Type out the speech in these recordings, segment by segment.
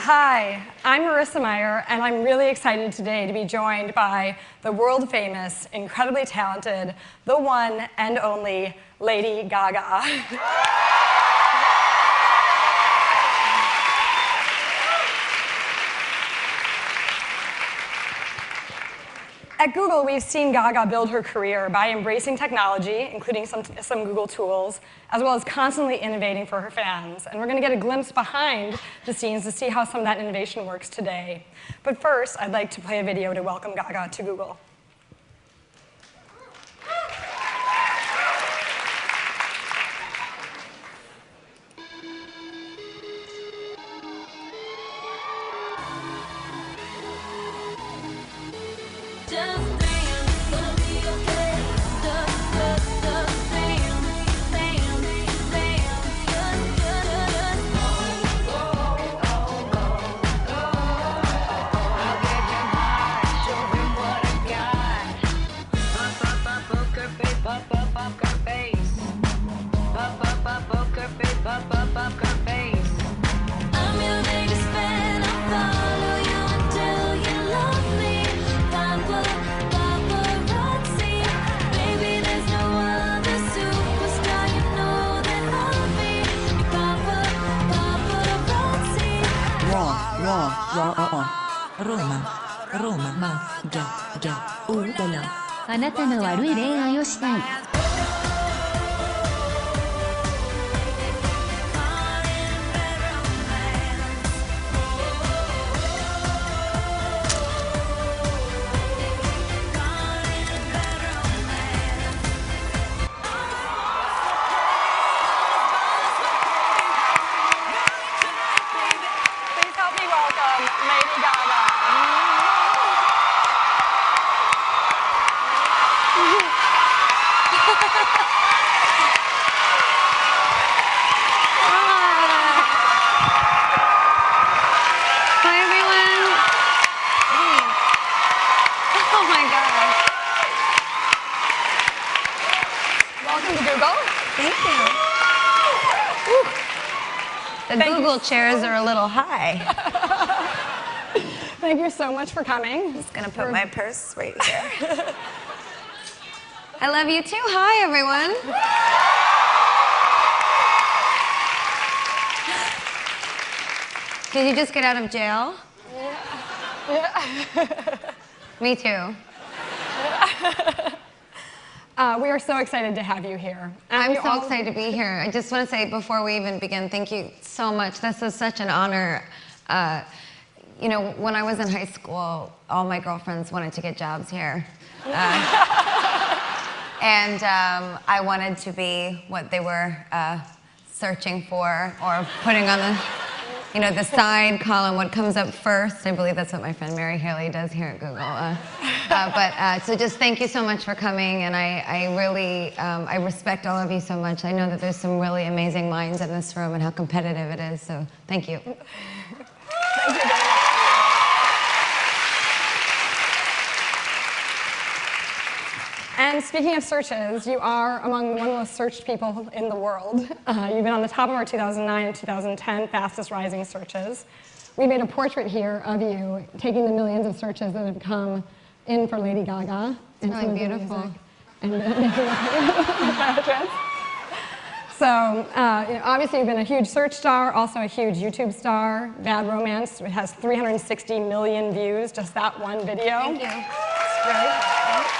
Hi, I'm Marissa Meyer, and I'm really excited today to be joined by the world-famous, incredibly talented, the one and only Lady Gaga. At Google, we've seen Gaga build her career by embracing technology, including some Google tools, as well as constantly innovating for her fans. And we're going to get a glimpse behind the scenes to see how some of that innovation works today. But first, I'd like to play a video to welcome Gaga to Google. Roma あなたの悪い恋愛をしたい Please help me welcome Lady Gaga. Hi, everyone. Oh my gosh. Welcome to Google. Thank you. The Google chairs are a little high. Thank you so much for coming. I'm just going to put my purse right here. I love you too. Hi, everyone. Did you just get out of jail? Yeah. Me too. We are so excited to have you here. I'm so excited to be here. I just want to say before we even begin, thank you so much. This is such an honor. You know, when I was in high school, all my girlfriends wanted to get jobs here. And I wanted to be what they were searching for or putting on the, you know, the side column, what comes up first. I believe that's what my friend Mary Haley does here at Google. So just thank you so much for coming, and I really, I respect all of you so much. I know that there's some really amazing minds in this room and how competitive it is, so thank you. Thank you. And speaking of searches, you are among one of the most searched people in the world. You've been on the top of our 2009 and 2010 fastest rising searches. We made a portrait here of you, taking the millions of searches that have come in for Lady Gaga. It's really beautiful. And making portraits. So, you know, obviously you've been a huge search star, also a huge YouTube star. Bad Romance, it has 360 million views, just that one video. Thank you. Right?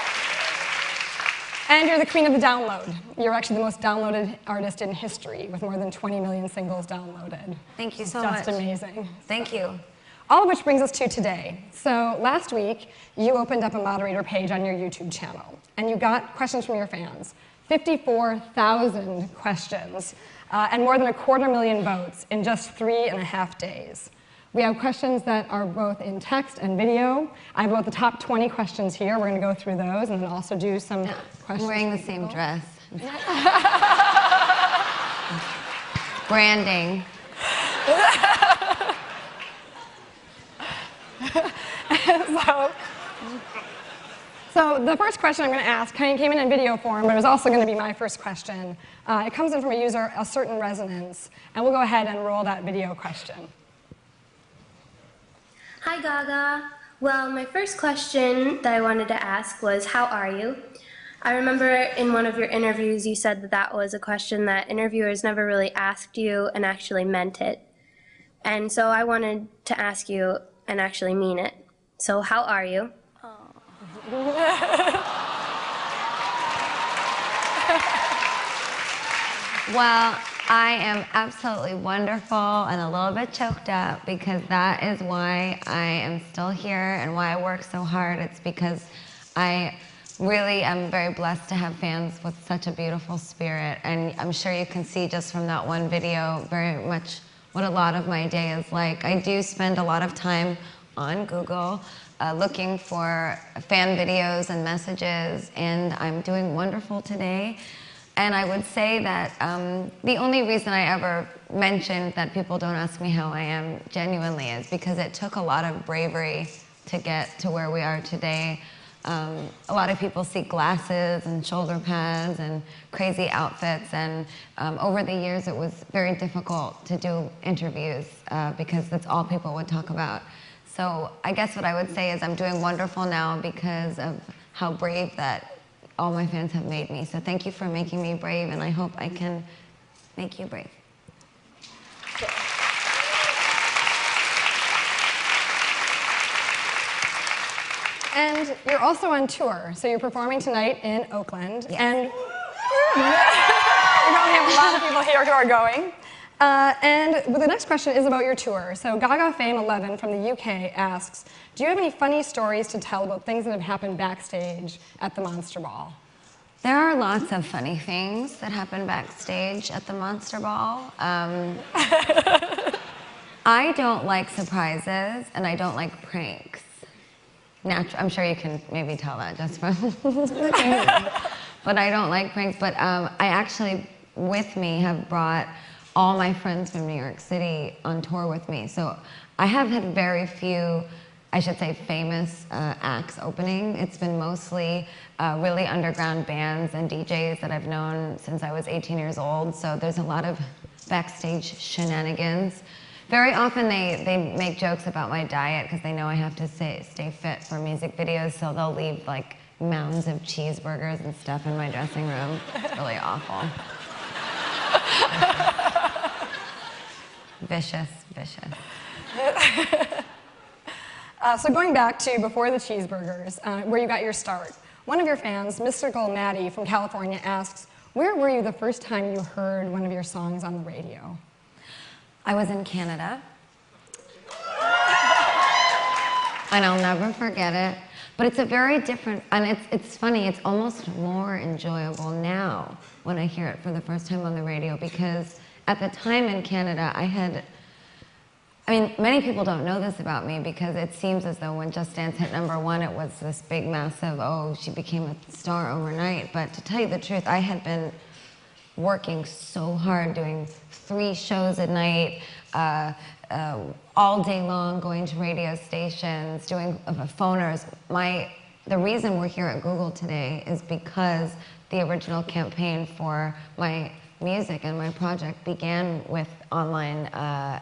And you're the queen of the download. You're actually the most downloaded artist in history, with more than 20 million singles downloaded. Thank you so much. Just amazing. Thank you. All of which brings us to today. So last week, you opened up a moderator page on your YouTube channel, and you got questions from your fans. 54,000 questions, and more than 250,000 votes in just 3.5 days. We have questions that are both in text and video. I have about the top 20 questions here. We're going to go through those and then also do some questions. I'm wearing the same dress. Branding. So the first question I'm going to ask came in video form, but it was also going to be my first question. It comes in from a user, A Certain Resonance, and we'll go ahead and roll that video question. Hi, Gaga. Well, my first question that I wanted to ask was, how are you? I remember in one of your interviews you said that that was a question that interviewers never really asked you and actually meant it. And so I wanted to ask you and actually mean it. So how are you? Well, I am absolutely wonderful and a little bit choked up because that is why I am still here and why I work so hard. It's because I really am very blessed to have fans with such a beautiful spirit. And I'm sure you can see just from that one video very much what a lot of my day is like. I do spend a lot of time on Google looking for fan videos and messages, and I'm doing wonderful today. And I would say that the only reason I ever mentioned that people don't ask me how I am genuinely is because it took a lot of bravery to get to where we are today. A lot of people see glasses and shoulder pads and crazy outfits, and over the years it was very difficult to do interviews because that's all people would talk about. So I guess what I would say is I'm doing wonderful now because of how brave that all my fans have made me. So thank you for making me brave, and I hope I can make you brave. And you're also on tour, so you're performing tonight in Oakland. Yes. And we probably have a lot of people here who are going. And the next question is about your tour. So Gaga Fame 11 from the UK asks, do you have any funny stories to tell about things that have happened backstage at the Monster Ball? There are lots of funny things that happen backstage at the Monster Ball. I don't like surprises, and I don't like pranks. I'm sure you can maybe tell that just from but I don't like pranks. But I actually, with me, have brought all my friends from New York City on tour with me. So I have had very few, I should say, famous acts opening. It's been mostly really underground bands and DJs that I've known since I was 18 years old. So there's a lot of backstage shenanigans. Very often they make jokes about my diet because they know I have to stay fit for music videos, so they'll leave like mounds of cheeseburgers and stuff in my dressing room. It's really awful. Vicious, vicious. So going back to before the cheeseburgers, where you got your start, one of your fans, Mystical Maddie from California, asks, where were you the first time you heard one of your songs on the radio? I was in Canada. And I'll never forget it. But it's a very different, and it's funny, it's almost more enjoyable now when I hear it for the first time on the radio, because at the time in Canada, many people don't know this about me because it seems as though when Just Dance hit #1, it was this big, massive, oh, she became a star overnight. But to tell you the truth, I had been working so hard, doing 3 shows a night, all day long, going to radio stations, doing phoners. The reason we're here at Google today is because the original campaign for my music and my project began with online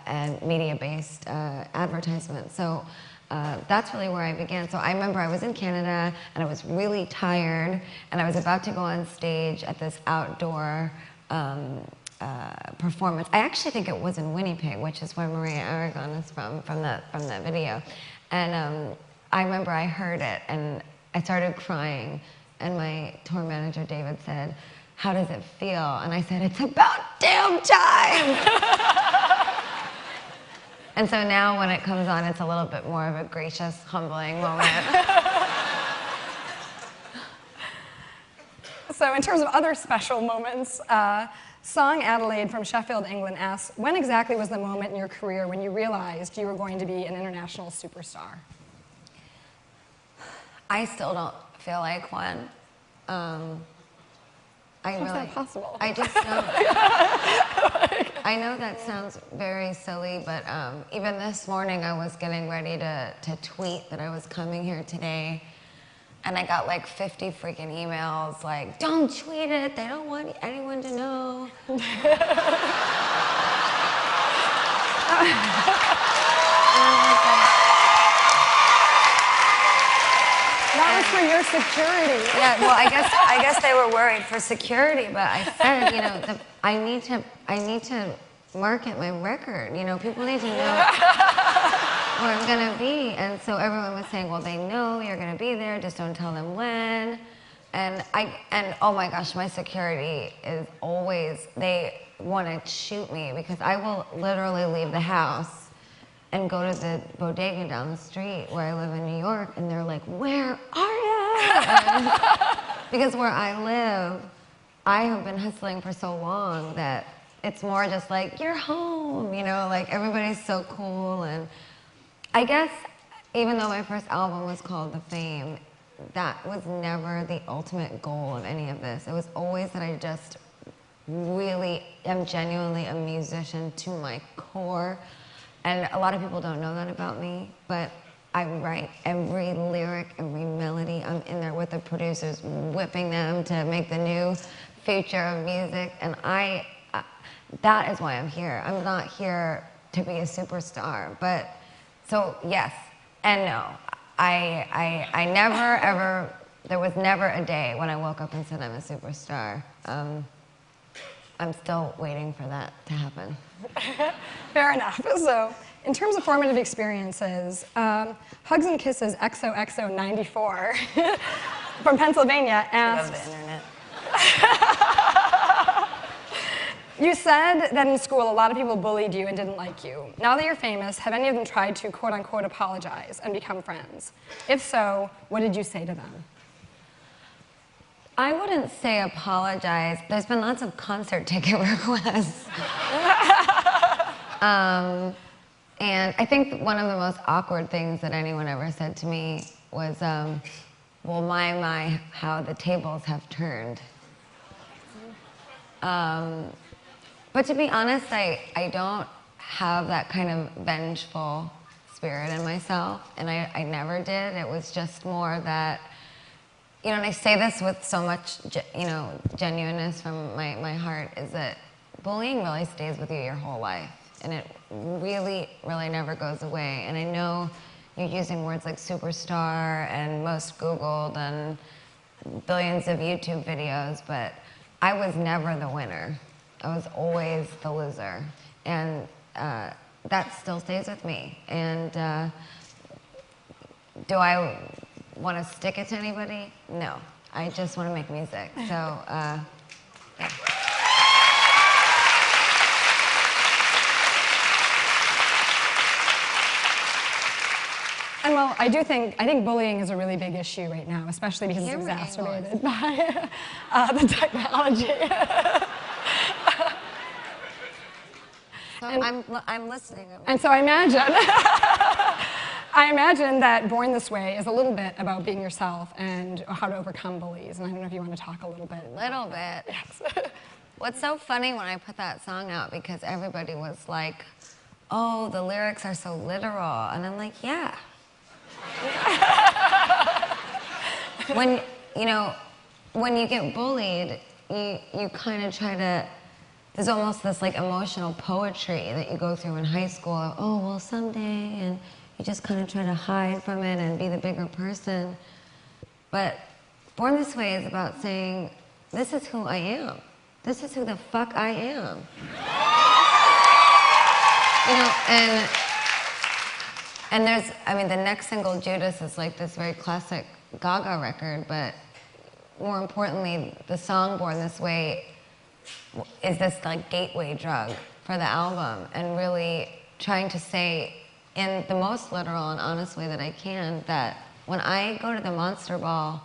and media-based advertisements. So that's really where I began. So I remember I was in Canada and I was really tired and I was about to go on stage at this outdoor performance. I actually think it was in Winnipeg, which is where Maria Aragon is from the video. And I remember I heard it and I started crying, and my tour manager David said, "How does it feel?" And I said, "It's about damn time." And so now when it comes on, it's a little bit more of a gracious, humbling moment. So in terms of other special moments, Song Adelaide from Sheffield, England asks, when exactly was the moment in your career when you realized you were going to be an international superstar? I still don't feel like one. How's that possible? I just don't. I know that sounds very silly, but even this morning I was getting ready to tweet that I was coming here today, and I got like 50 freaking emails like, "Don't tweet it, they don't want anyone to know." That was for your security. Yeah, well, I guess they were worried for security, but I said, you know, I need to market my record. You know, people need to know where I'm gonna be, and so everyone was saying, well, they know you're gonna be there, just don't tell them when. And oh my gosh, my security is always, they want to shoot me because I will literally leave the house and go to the bodega down the street where I live in New York, and they're like, where are you? And because where I live, I have been hustling for so long that it's more just like, you're home, you know, like everybody's so cool. And I guess even though my first album was called The Fame, that was never the ultimate goal of any of this. It was always that I just really am genuinely a musician to my core. And a lot of people don't know that about me, but I write every lyric, every melody. I'm in there with the producers, whipping them to make the new future of music. And that is why I'm here. I'm not here to be a superstar. But, so yes and no. I never, ever, there was never a day when I woke up and said I'm a superstar. I'm still waiting for that to happen. Fair enough. So, in terms of formative experiences, Hugs and Kisses XOXO94 from Pennsylvania asks... I love the internet. You said that in school a lot of people bullied you and didn't like you. Now that you're famous, have any of them tried to quote-unquote apologize and become friends? If so, what did you say to them? I wouldn't say apologize. There's been lots of concert ticket requests. And I think one of the most awkward things that anyone ever said to me was, well, my, how the tables have turned. But to be honest, I don't have that kind of vengeful spirit in myself, and I never did. It was just more that, you know, and I say this with so much, you know, genuineness from my heart, is that bullying really stays with you your whole life, and it really, really never goes away. And I know you're using words like superstar and most Googled and billions of YouTube videos, but I was never the winner. I was always the loser, and that still stays with me. And do I want to stick it to anybody? No. I just want to make music. So, yeah. And well, I think bullying is a really big issue right now, especially because it's exacerbated by the technology. So I'm listening. And so I imagine that Born This Way is a little bit about being yourself and how to overcome bullies. And I don't know if you want to talk a little bit. A little bit. Yes. What's so funny when I put that song out, because everybody was like, oh, the lyrics are so literal. And I'm like, yeah. When you get bullied, you kind of try to, there's almost this like emotional poetry that you go through in high school. Oh, well, someday, and you just kind of try to hide from it and be the bigger person. But Born This Way is about saying, this is who I am. This is who the fuck I am. You know, and there's, I mean, the next single, Judas, is like this very classic Gaga record, but more importantly, the song Born This Way is this like gateway drug for the album, and really trying to say in the most literal and honest way that I can that when I go to the Monster Ball